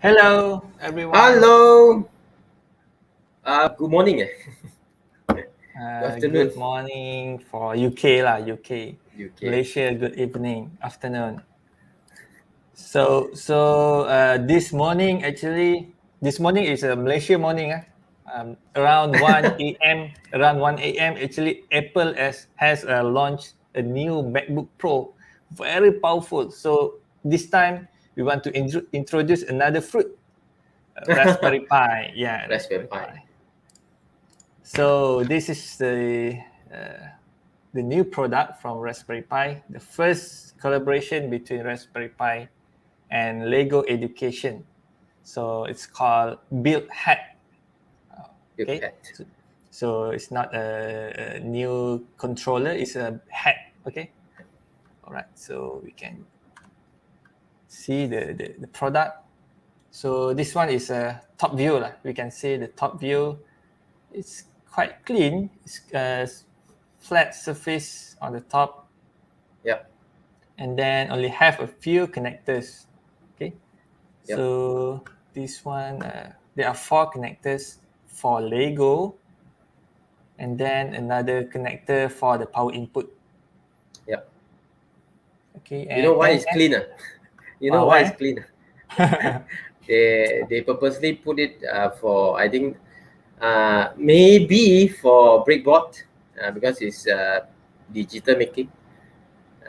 Hello, everyone. Hello. Good morning. Good afternoon. Good morning for UK lah, UK. UK. Malaysia, good evening, afternoon. So this morning is a Malaysia morning. Around 1 a.m. Actually, Apple has launched a new MacBook Pro, very powerful. So this time we want to introduce another fruit, Raspberry Pi. Yeah, Raspberry Raspberry Pi. Pi. So this is the new product from Raspberry Pi, the first collaboration between Raspberry Pi and Lego Education. So it's called Build Hat. Build Okay, hat. so it's not a new controller; it's a hat. Okay, all right. So we can see the product. So this one is a top view lah. We can see the top view. It's quite clean. It's a flat surface on the top, Yep. and then only have a few connectors. Okay, Yep. so this one there are 4 connectors for Lego, and then another connector for the power input. Yep. Okay, You know why and it's cleaner? You know why why? it's cleaner? They purposely put it for, I think, maybe for breakboard because it's digital making.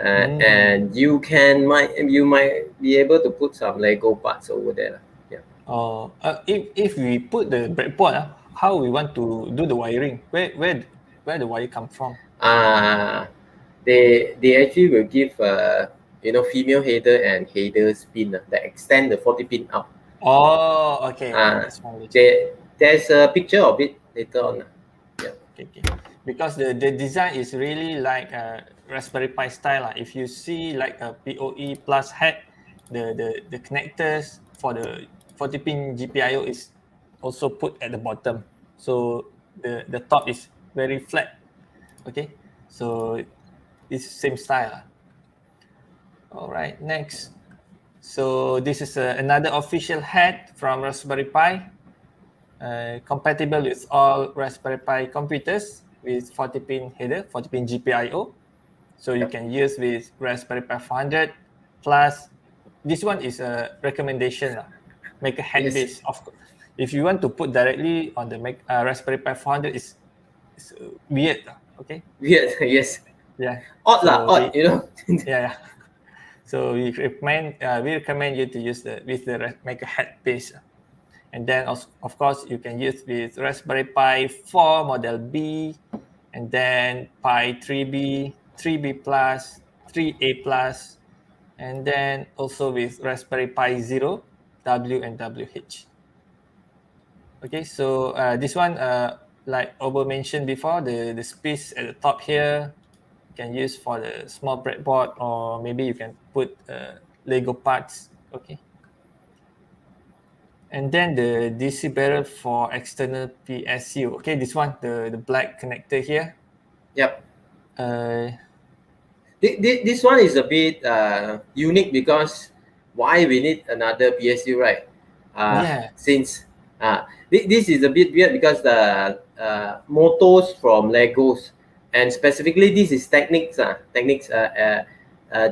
And you might be able to put some Lego parts over there. Yeah. If we put the breadboard, how we want to do the wiring? Where the wire come from? They actually will give female header and headers pin that extend the 40 pin up. Oh, okay. That's one way. There's a picture of it later on. Yeah. Okay. Because the design is really like a Raspberry Pi style. If you see like a PoE plus hat, the connectors for the 40 pin GPIO is also put at the bottom. So the top is very flat. Okay. So it's same style. All right, next. So this is another official hat from Raspberry Pi. Compatible with all Raspberry Pi computers with 40 pin header, 40 pin GPIO. So you can use with Raspberry Pi 400 plus. This one is a recommendation. Make a hat Yes. base. If you want to put directly on the Raspberry Pi 400, it's weird. Okay. Weird. Yes. Yeah. Odd So lah. Odd. yeah. So we recommend you to use with the make a hat base. And then of course you can use with Raspberry Pi 4 model B, and then Pi 3B, 3B plus, 3A plus, and then also with Raspberry Pi 0, W and WH. Okay, so this one, like Obo mentioned before, the space at the top here you can use for the small breadboard, or maybe you can put Lego parts. Okay. And then the DC barrel for external PSU. Okay, this one, the black connector here. Yep. Uh, This one is a bit unique because why we need another PSU, right? Yeah. Since this is a bit weird because the motors from Legos, and specifically this is Technics.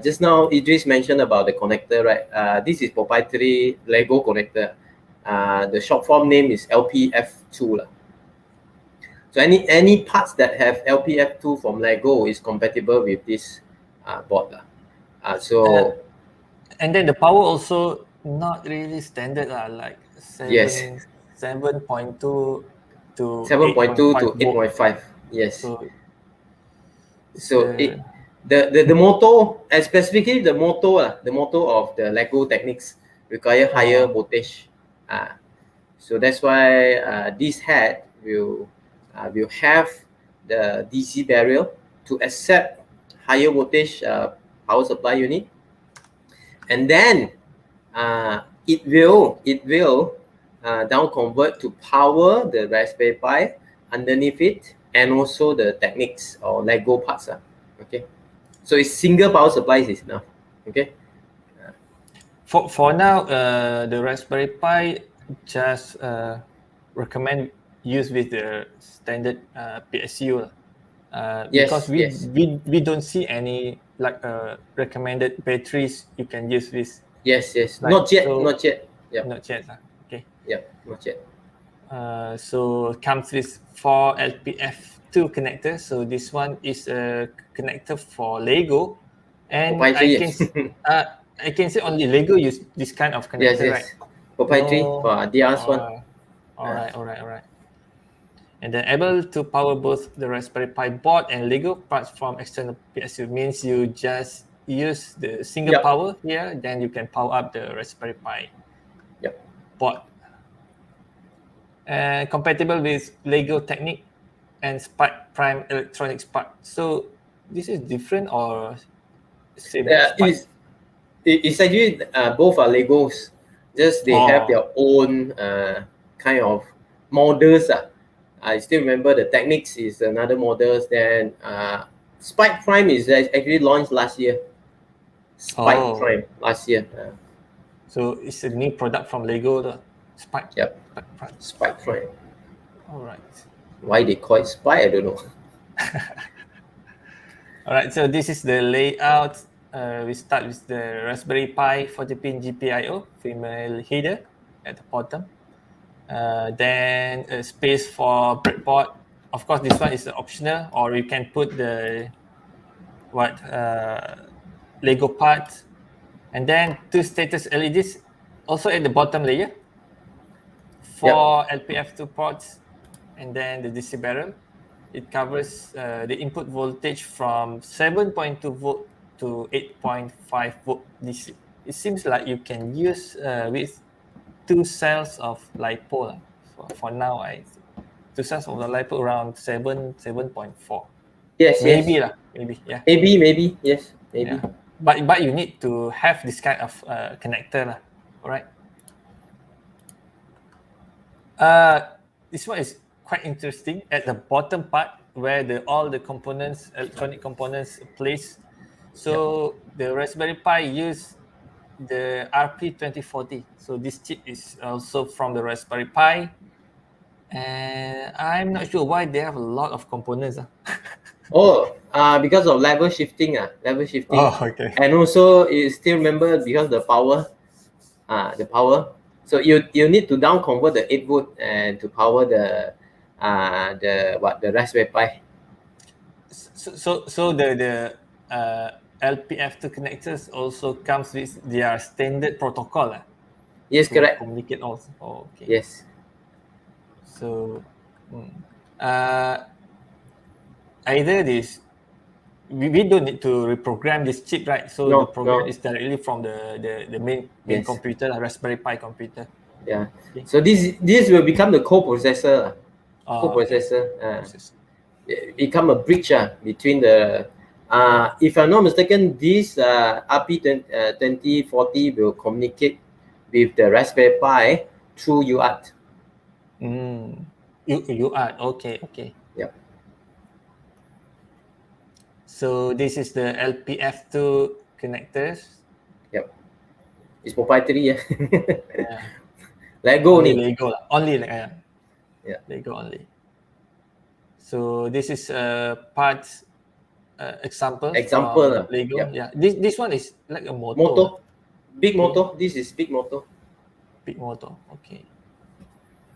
Just now Idris mentioned about the connector, right? This is proprietary Lego connector. The short form name is LPF2 lah. So any parts that have LPF2 from Lego is compatible with this board lah. And then the power also not really standard like 7.2 Yes. to 7.2 to 8.5 volt. 8.5. Yes. So the motor, and specifically the motor of the Lego Technics require higher voltage. So that's why this hat will have the DC barrier to accept higher voltage power supply unit, and then it will down convert to power the Raspberry Pi underneath it, and also the Technics or Lego parts. Okay, so it's single power supply is enough. Okay. For now, the Raspberry Pi just recommend use with the standard PSU lah. Because Yes. we don't see any like recommended batteries you can use with. Yes. Like, Not yet. so Not yet. Yep. not yet lah. Okay. Yep. Not yet. So comes with 4 LPF2 connectors. So this one is a connector for Lego, and Proprietary. I can say only Lego use this kind of connector, right? Proprietary No. for DR's one. All right. And then able to power both the Raspberry Pi board and Lego parts from external PSU. Means you just use the single Yep. power here, then you can power up the Raspberry Pi Yep. board. Compatible with Lego Technic and Spike Prime Electronics part. So this is different or same? It's actually both are Legos. Just they have their own kind of models. I still remember the Technics is another models. Then Spike Prime is actually launched last year. Spike Prime last year. So it's a new product from Lego, the Spike. Yep. Spike Prime. Spike Prime. All right. Why they call it Spike, I don't know. All right. So this is the layout. We start with the Raspberry Pi 40-pin GPIO female header at the bottom. Then a space for breadboard. Of course, this one is optional, or you can put the Lego part, and then 2 status LEDs also at the bottom layer. 4 LPF2 ports, and then the DC barrel. It covers the input voltage from 7.2 volt to 8.5 volt DC. It seems like you can use with 2 cells of LiPo. For now, 2 cells of the LiPo around 7.4. Yes. Maybe. Yeah. Maybe. Yes. Maybe. Yeah. But you need to have this kind of connector. All right. This one is quite interesting. At the bottom part where all the components, electronic components placed. So the Raspberry Pi use the RP2040. So this chip is also from the Raspberry Pi. And I'm not sure why they have a lot of components. Because of level shifting. Oh, okay. And also, you still remember because the power. So you need to down convert the 8 volt and to power the Raspberry Pi. So the LPF2 connectors also comes with their standard protocol. Yes, correct. Communicate also. Oh, okay. Yes. So either this, we don't need to reprogram this chip, right? So the program is directly from the main computer, the Raspberry Pi computer. Yeah. Okay. So this will become the coprocessor. Become a bridge between the. If I'm not mistaken, this RP2040 will communicate with the Raspberry Pi through UART. UART. Okay. Yep. So this is the LPF2 connectors. Yep. It's proprietary. Yeah. Lego only. Lego. Only. Yeah. Lego only. So this is parts example. Lego. Yep. Yeah. This one is like a motor. Big motor. This is big motor. Big motor. Okay.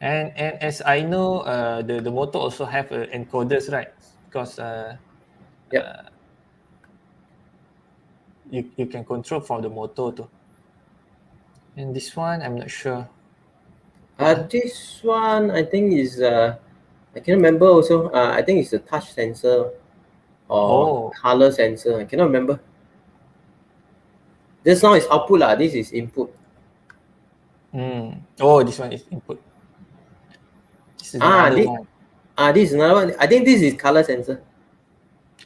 And as I know, the motor also have encoders, right? Because you can control from the motor too. And this one, I'm not sure. This one I think is I can't remember also. I think it's a touch sensor or color sensor. I cannot remember. This now is output lah. This is input. This one is input. This is another one. This is another one. I think this is color sensor.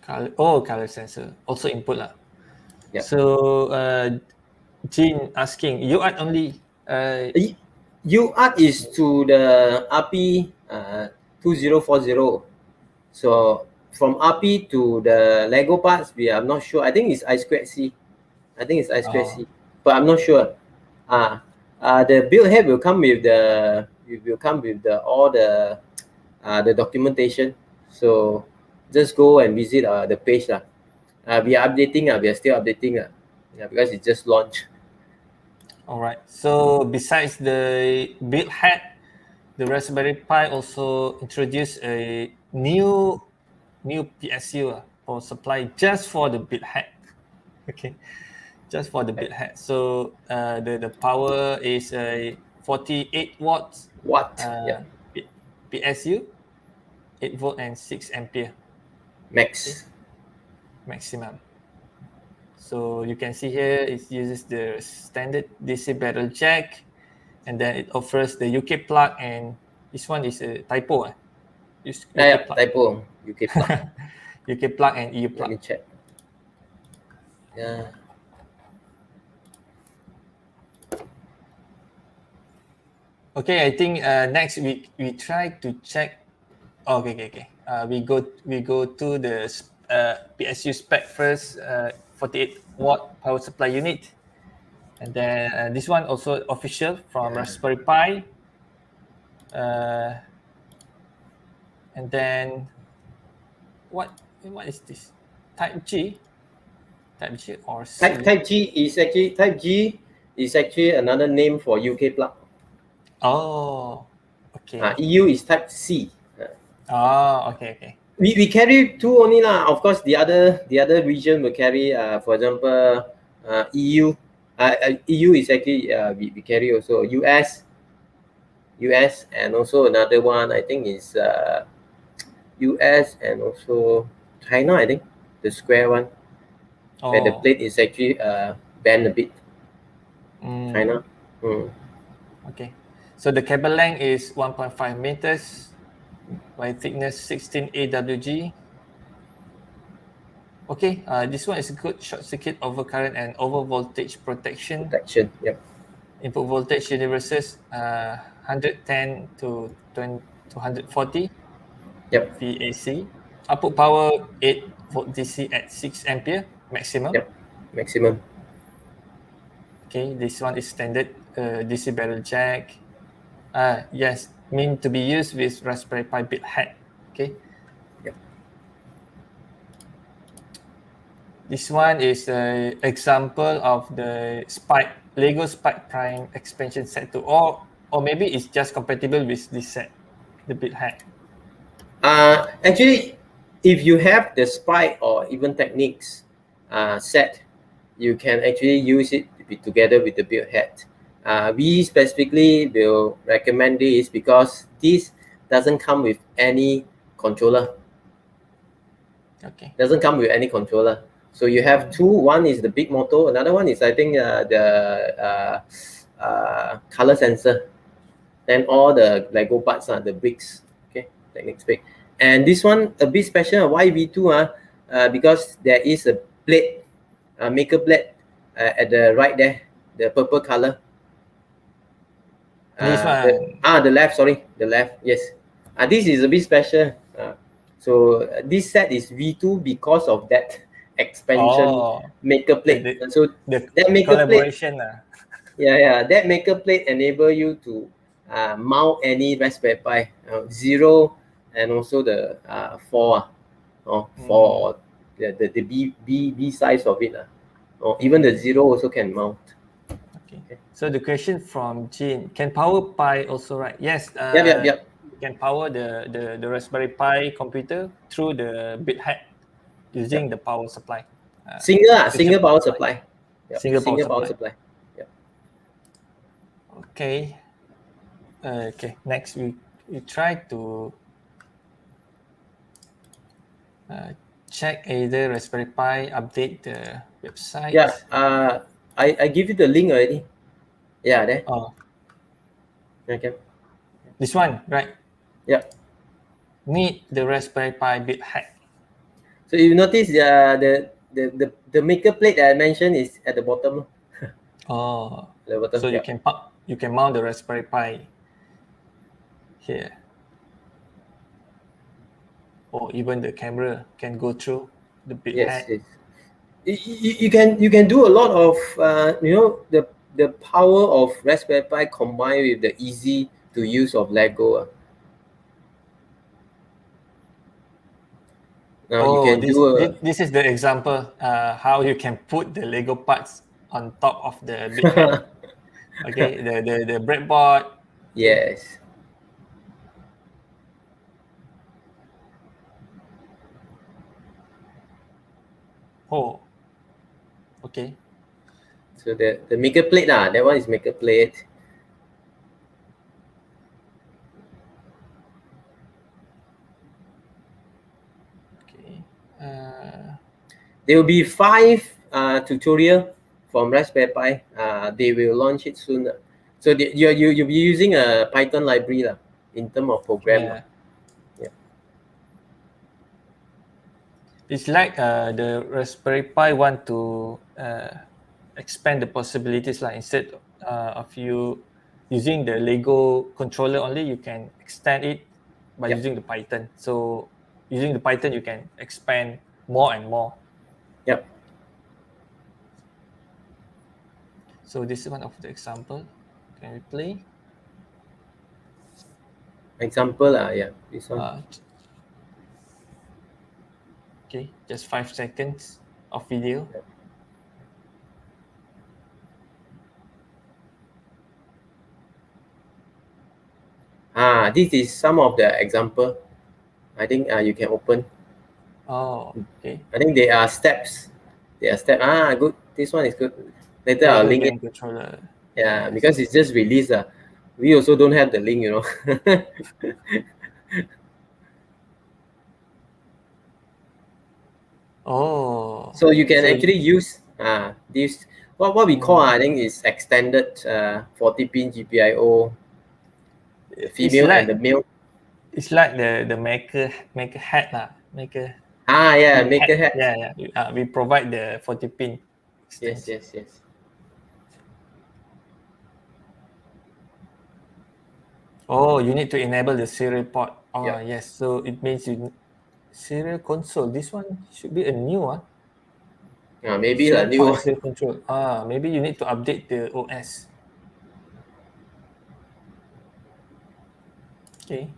Color sensor. Also input lah. Yeah. So Jean asking, UART only. UART is to the RP 2040. So from RP to the Lego parts, we are not sure. I think it's I2C. But I'm not sure. The build head will come with all the documentation. So just go and visit the page lah. We are updating. We are still updating. Because it just launched. All right. So besides the build head, the Raspberry Pi also introduced a new PSU for supply just for the build head. Okay, just for the build head. So the power is a 48 watts. PSU, 8 volt and 6 ampere. Max. Okay. Maximum. So you can see here it uses the standard DC barrel jack, and then it offers the UK plug, and this one is a typo. UK plug. Typo. UK plug. UK plug and EU plug. Let me check. Yeah. Okay, I think next we try to check. Okay. We go to the PSU spec first. 48 watt power supply unit, and then this one also official from Raspberry Pi. And then what is this? Type G or C? Type G is actually another name for UK plug. Oh, okay. EU is Type C. Okay. We carry two only lah. Of course, the other region will carry. For example, EU. EU is actually we carry also US, and also another one I think is US and also China. I think the square one, where the plate is actually bent a bit. China. Okay. So the cable length is 1.5 meters by thickness 16 AWG. Okay, this one is good short circuit, overcurrent, and over voltage protection. Yep. Input voltage universes 110 to 240. Yep. VAC. Output power 8 volt DC at 6 ampere maximum. Yep. Maximum. Okay, this one is standard DC barrel jack. Yes, meant to be used with Raspberry Pi build head. Okay. Yep. This one is an example of the Lego Spike Prime expansion set 2, or maybe it's just compatible with this set, the build head. Actually, if you have the Spike or even Techniques set, you can actually use it together with the build head. We specifically will recommend this because this doesn't come with any controller. Okay. Doesn't come with any controller. So you have two. One is the big motor. Another one is I think the color sensor. Then all the Lego parts are the bricks. Okay, Techniques brick. And this one a bit special. Why V2? Because there is a plate, maker plate at the right there, the purple color. This one. The left. Sorry, the left. Yes. This is a bit special. So this set is V2 because of that expansion maker plate. So that maker collaboration. Plate, that maker plate enable you to mount any Raspberry Pi 0 and also the 4 or the B size of it. Or even the 0 also can mount. Okay. So the question from Jean, can Power Pi also write? Yes. Yep. You can power the Raspberry Pi computer through the build head using the power supply. Single power supply. Yep. Single power supply. Yep. Okay. Okay. Next, we try to check either Raspberry Pi update the website. Yeah. I give you the link already. Yeah. There. Okay. This one, right? Yeah. Need the Raspberry Pi build head. So you notice the maker plate that I mentioned is at the bottom. The bottom, so you can mount the Raspberry Pi here, or even the camera can go through the build head. Yes. You can do a lot of the power of Raspberry Pi combined with the easy to use of Lego. Now you can do a this is the example how you can put the Lego parts on top of the big head. Okay, the breadboard. Okay. yes. Oh, okay. So the maker plate that one is maker plate. Okay. There will be 5 tutorial from Raspberry Pi. They will launch it soon. So you'll be using a Python library in terms of program. Yeah. Yeah. It's like the Raspberry Pi want to expand the possibilities instead of you using the Lego controller only, you can extend it by Yep. using the Python. So using the Python, you can expand more and more. Yep. So this is one of the example. Can we play? Example, yeah, this one. Okay, just 5 seconds of video. This is some of the example. I think you can open. Oh, okay. I think they are steps. They are steps. Good. This one is good. Later I'll Lego link game it. controller. Yeah, Yes. because it's just released. We also don't have the link, Oh. So you can actually use this. What we call I think is extended 40-pin GPIO. The female and the male. It's like the maker hat maker. Yeah, Pin maker hat. hat. Yeah. We provide the 40 pin extension. Yes. Oh, you need to enable the serial port. Oh, Yeah. yes. So it means serial console. This one should be a new one. Maybe a Serial new port and one. serial control. Maybe you need to update the OS. Okay.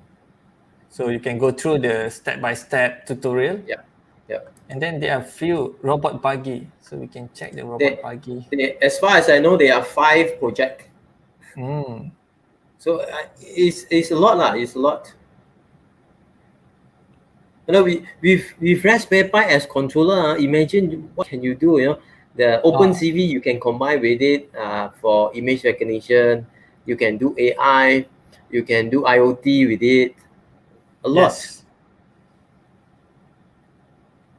So you can go through the step-by-step tutorial. Yeah. And then there are few robot buggy. So we can check the robot buggy. As far as I know, there are 5 projects. So it's a lot It's a lot. With Raspberry Pi as controller, imagine what can you do. The OpenCV you can combine with it for image recognition. You can do AI. You can do IoT with it. A lot. Yes.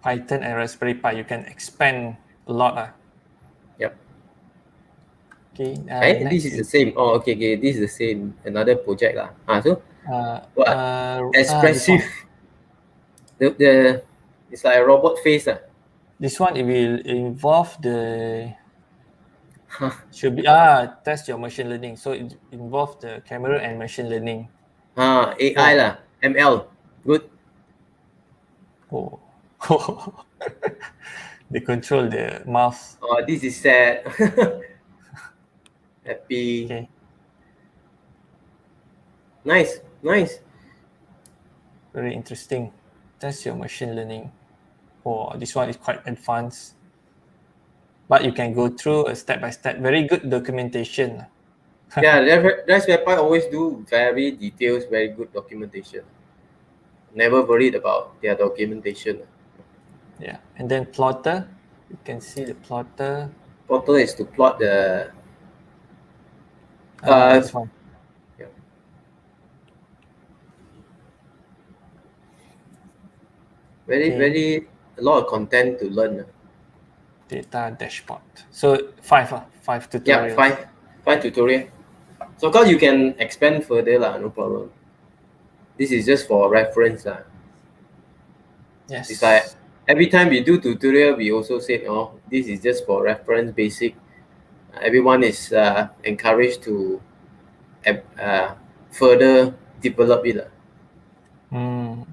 Python and Raspberry Pi, you can expand a lot. Yep. Okay. This is the same. Okay. This is the same. Another project So expressive. The it's like a robot face. This one it will involve the should be test your machine learning. So it involve the camera and machine learning. AI ML. Good. Oh. They control the mouse. This is sad. Happy. Okay. Nice. Very interesting. Test your machine learning. Oh, this one is quite advanced. But you can go through a step-by-step. Very good documentation. Yeah, Raspberry Pi always do very details, very good documentation. Never worried about their documentation. Yeah, and then plotter. You can see the plotter. Plotter is to plot the. This one. Yeah. Very a lot of content to learn. Data dashboard. So 5 tutorials. Yeah, 5 tutorial. So course you can expand further no problem. This is just for reference Yes. It's like every time we do tutorial, we also said, this is just for reference, basic. Everyone is encouraged to further develop it.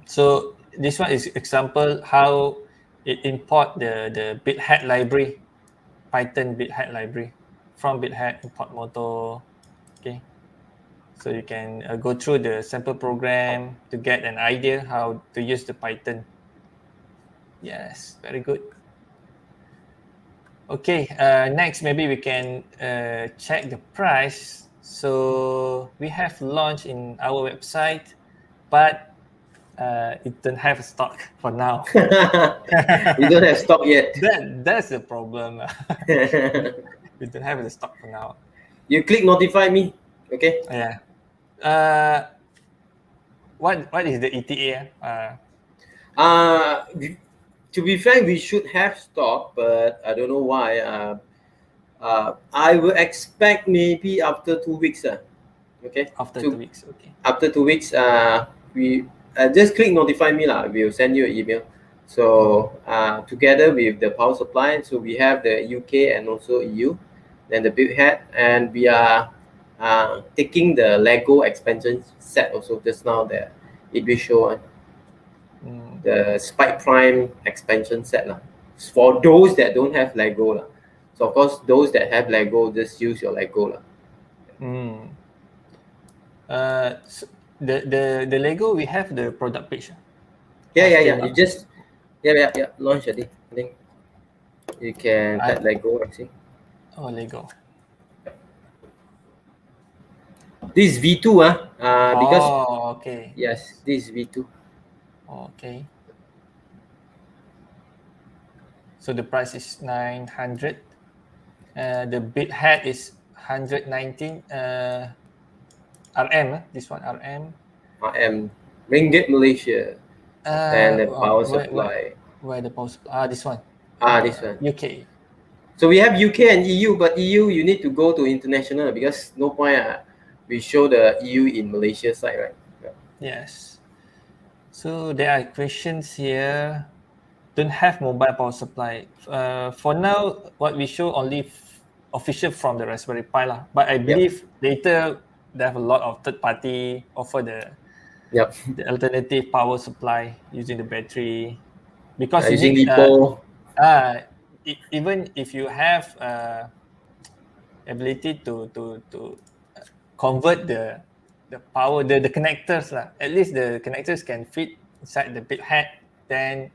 So this one is example how it import the bithead library, Python bithead library. from BitHat import motor. Okay, so you can go through the sample program to get an idea how to use the Python. Yes, very good. Okay, next maybe we can check the price. So we have launched in our website, but it don't have stock for now. We don't have stock yet. That's the problem. We don't have the stock for now. You click notify me. Okay. Yeah. What is the ETA? To be frank, we should have stock, but I don't know why. I will expect maybe after 2 weeks. Okay. After 2 weeks. Okay. After 2 weeks, we just click notify me lah. We'll send you an email. So together with the power supply, so we have the UK and also EU, then the big head, and we are taking the Lego expansion set also just now that it will show on the Spike Prime expansion set lah. For those that don't have Lego lah. So of course those that have Lego just use your Lego lah. So the Lego we have the product page. Yeah. You just launch I think you can type Lego actually. Oh, Lego. This is V2 because okay. yes, this is V2. Okay. So the price is 900. The bit head is 119 RM. This one RM. Ringgit Malaysia. And the power supply. Where the power supply? This one. This one. UK. So we have UK and EU, but EU you need to go to international because no point we show the EU in Malaysia side, right? Yes. So there are questions here. Don't have mobile power supply. For now, what we show only official from the Raspberry Pi lah. But I believe later they have a lot of third party offer the alternative power supply using the battery because using you need, LiPo. Even if you have ability to convert the power, the connectors lah. At least the connectors can fit inside the bit head, then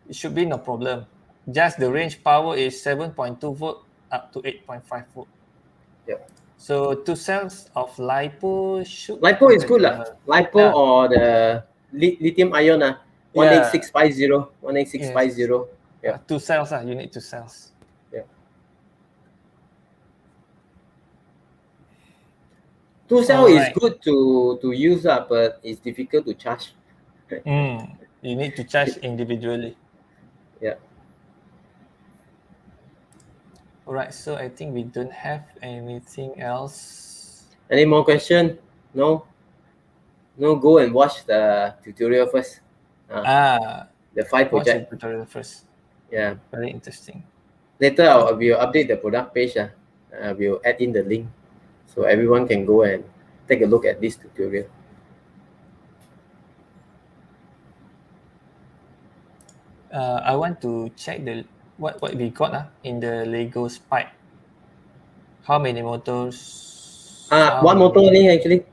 it should be no problem. Just the range power is 7.2 volt up to 8.5 volt. Yep. So 2 cells of LiPo should. LiPo is good lah. LiPo or the lithium ion 18650. 18650. Yeah. 2 cells you need 2 cells. Yeah. 2 cell is good to use but it's difficult to charge. You need to charge individually. Yeah. Alright, so I think we don't have anything else. Any more question? No? Go and watch the tutorial first. The 5 project. Watch the tutorial first. Yeah. Very interesting. Later we'll update the product page. We'll add in the link so everyone can go and take a look at this tutorial. I want to check what we got in the Lego Spike. How many motors? One motor only actually.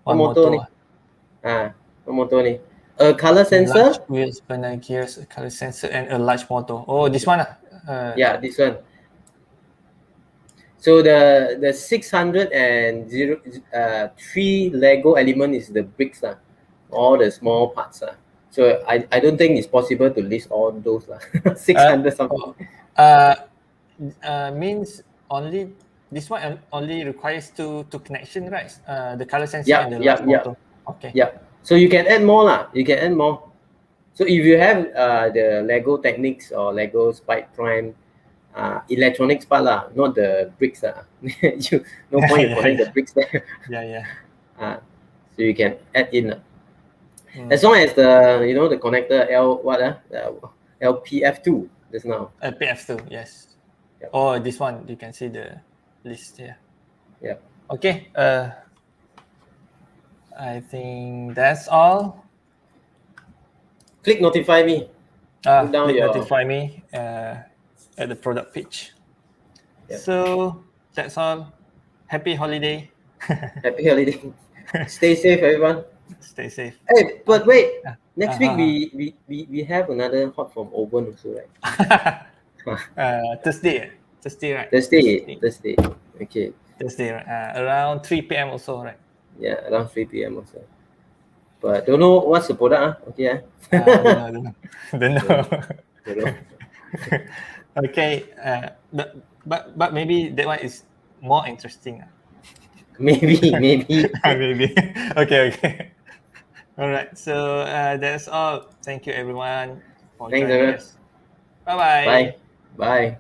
One motor only. One motor only. A color sensor. Large wheels, banana gears, a color sensor, and a large motor. Oh, this one. Yeah, this one. So the 603 Lego element is the bricks all the small parts So I don't think it's possible to list all those 600 something. Means only this one only requires two connection, right? The color sensor and the large motor. Okay. Yeah. So you can add more You can add more. So if you have the Lego Technics or Lego Spike Prime electronics part not the bricks no point you connect the bricks there. So you can add in as long as the the connector LPF2 just now. LPF2, yes. Yep. Oh, this one you can see the list here. Yeah. Okay. I think that's all. Click notify me. Notify me at the product page. Yep. So That's all. Happy holiday. Happy holiday. Stay safe, everyone. Stay safe. Hey, but wait. Next week Uh-huh. we have another hot from Owen also, right? Thursday. Thursday, right? Thursday. Okay. Thursday, right? Around 3 p.m. also, right? Yeah, around 3 p.m. also. But don't know what's the product. Okay. Don't know. Don't know. Don't know. Okay. But maybe that one is more interesting. Maybe. Maybe. Okay. All right. So that's all. Thank you everyone for Thanks, joining everyone. us. Bye bye. Bye. Bye.